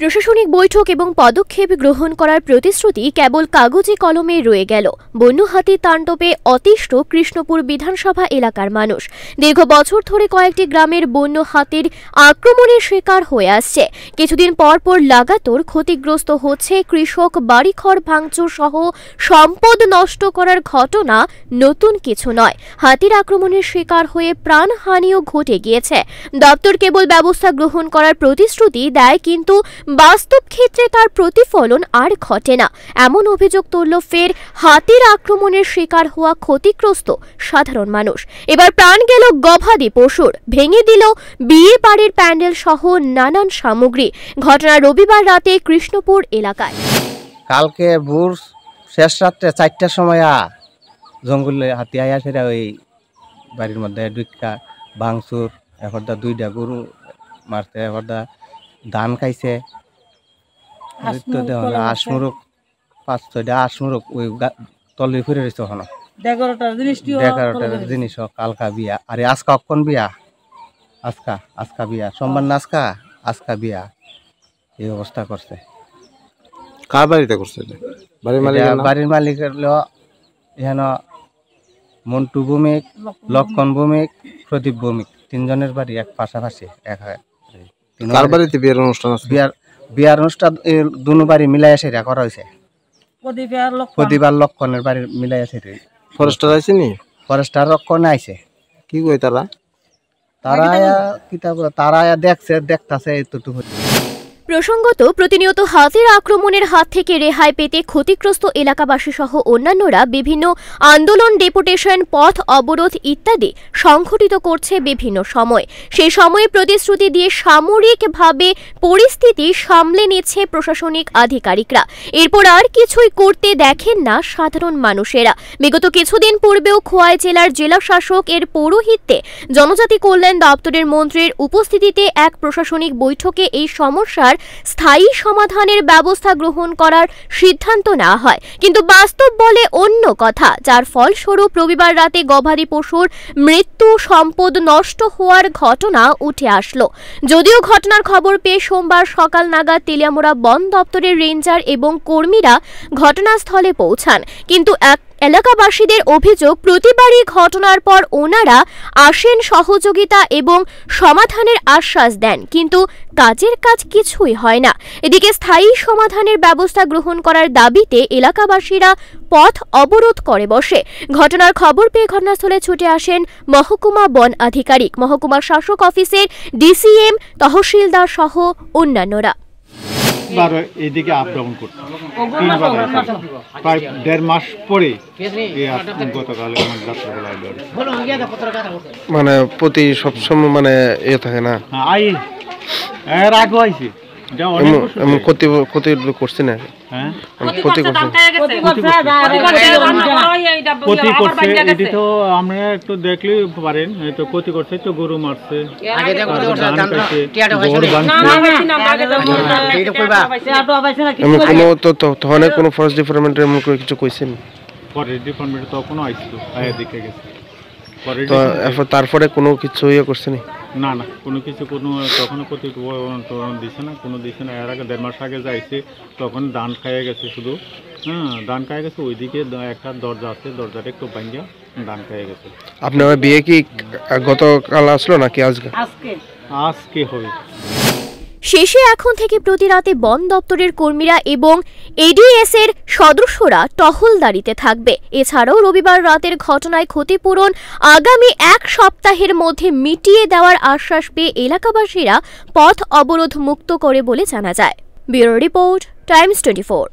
প্রশাসনিক বৈঠক এবং পদক্ষেপ গ্রহণ করার প্রতিশ্রুতি কেবল কাগজে কলমে রয়ে গেল। বন্য হাতির তাণ্ডবে অতিষ্ঠ কৃষ্ণপুর বিধানসভা এলাকার মানুষ দীর্ঘ বছর ধরে কয়েকটি গ্রামের বন্য হাতির আক্রমণের শিকার হয়ে আসছে। কিছুদিন পর পর লাগাতার ক্ষতিগ্রস্ত হচ্ছে কৃষক, বাড়িঘর ভাঙচুর সহ সম্পদ নষ্ট করার ঘটনা নতুন কিছু নয়। হাতির আক্রমণের শিকার হয়ে প্রাণহানিও ঘটে গিয়েছে। দপ্তর কেবল ব্যবস্থা গ্রহণ করার প্রতিশ্রুতি দেয়, কিন্তু বাস্তব ক্ষেত্রে তার প্রতিফলন আর ঘটে না। এমন অভিযোগ তুলল ফের হাতির আক্রমণের শিকার হওয়া ক্ষতিগ্রস্ত সাধারণ মানুষ। এবার প্রাণ গেল গবাদি পশুর, ভেঙে দিল বিয়ে বাড়ির প্যান্ডেল সহ নানান সামগ্রী। ঘটনা রবিবার রাতে কৃষ্ণপুর এলাকায়। কালকে ভোর শেষ রাত্রে 4টার সময় জঙ্গলে হাতি আয়া সেটা ওই বাড়ির মধ্যে দুইটা ভাঙচুর, এরপরটা 2টা গরু মারছে, এরপরটা ধান খাইছে, আশমুরুক 5-6টা আশমুরুক ওই তলে ফিরে রয়েছে। ওখানে 11টার জিনিস কালকা বিয়া, আরে আজকা অক্ষণ বিয়া, আজকা বিয়া, সোমবার না আজকা বিয়া, এই অবস্থা করছে। কার বাড়িতে করছে? বাড়ির মালিক হলো এখানে মন্টু ভৌমিক, লক্ষণ ভৌমিক, প্রদীপ ভৌমিক, 3 জনের বাড়ি এক পাশাপাশি। কার বাড়িতে বিয়ের অনুষ্ঠান আছে? বিয়ার অনুষ্ঠান দুনো বাড়ি মিলাই সেটা করা হয়েছে। প্রদীপ আর লক্ষণের বাড়ি মিলাই সেটা। ফরেস্টার আইছে নি? ফরেস্টার লক্ষণ আইছে। কি কই তারা? তারা দেখতাছে এতটুকু। প্রসঙ্গত, প্রতিনিয়ত হাতির আক্রমণের হাত থেকে রেহাই পেতে ক্ষতিগ্রস্ত এলাকাবাসী সহ অন্যান্যরা বিভিন্ন আন্দোলন, ডেপুটেশন, পথ অবরোধ ইত্যাদি সংঘটিত করছে বিভিন্ন সময়। সেই সময়ে প্রতিশ্রুতি দিয়ে সামরিকভাবে পরিস্থিতি সামলে নিচ্ছে প্রশাসনিক আধিকারিকরা। এরপর আর কিছুই করতে দেখেন না সাধারণ মানুষেরা। বিগত কিছুদিন পূর্বেও খোয়াই জেলার জেলা শাসক এর পৌরোহিত্যে জনজাতি কল্যাণ দপ্তরের মন্ত্রীর উপস্থিতিতে এক প্রশাসনিক বৈঠকে এই সমস্যার স্থায়ী সমাধানের ব্যবস্থা গ্রহণ করার সিদ্ধান্ত নেওয়া হয়, কিন্তু বাস্তব বলে অন্য কথা, যার ফলস্বরূপ রবিবার রাতে গবাদি পশুর মৃত্যু, সম্পদ নষ্ট হওয়ার ঘটনা উঠে আসলো। যদিও ঘটনার খবর পেয়ে সোমবার সকাল নাগাদ তেলিয়ামুড়া বন দপ্তরের রেঞ্জার এবং কর্মীরা ঘটনাস্থলে পৌঁছান, কিন্তু এলাকাবাসীদের অভিযোগ, প্রতিবারই ঘটনার পর ওনারা আসেন, সহযোগিতা এবং সমাধানের আশ্বাস দেন, কিন্তু কাজের কাজ কিছুই হয় না। এদিকে স্থায়ী সমাধানের ব্যবস্থা গ্রহণ করার দাবিতে এলাকাবাসীরা পথ অবরোধ করে বসে। ঘটনার খবর পেয়ে ঘটনাস্থলে ছুটে আসেন মহকুমা বন আধিকারিক, মহকুমা শাসক অফিসের ডিসিএম, তহসিলদার সহ অন্যান্যরা। এদিকে আপ ডাউন করছে প্রায় 1.5 মাস পরে গতকাল মানে প্রতি সবসময় মানে এ থাকে না, এর আগে হয়েছে এমন ক্ষতি করছে না, ক্ষতি করছে এটি তো আমরা একটু দেখলে পারেন, তো ক্ষতি করছে, তো গরু মারছে, কোনো ফরেস্ট ডিপার্টমেন্টের এমন কিছু কইছেন? ফরেস্ট ডিপার্টমেন্ট তখনও আইছিল, দেখে গেছে, তারপরে কোনো কিছু ইয়ে করছে না, কোনো কিছু তখনও প্রতিবেদন দিছে না, কোনো দিছে না। এর আগে 1.5 মাস আগে যাইছে, তখন ধান খাইয়ে গেছে শুধু, ধান খাইয়ে গেছে। ওইদিকে একটা দরজা আছে, দরজাটা একটু ভাঙিয়া ধান খাইয়ে গেছে। আপনার বিয়ে কি গতকাল আসলো নাকি আজকে হবে? শেষে এখন থেকে প্রতি রাতে বন দপ্তরের কর্মীরা এবং এডিএস এর সদস্যরা টহলদারিতে থাকবে। এছাড়াও রবিবার রাতের ঘটনায় ক্ষতিপূরণ আগামী 1 সপ্তাহের মধ্যে মিটিয়ে দেওয়ার আশ্বাস পেয়ে এলাকাবাসীরা পথ অবরোধ মুক্ত করে বলে জানা যায়। Bureau report, Times 24।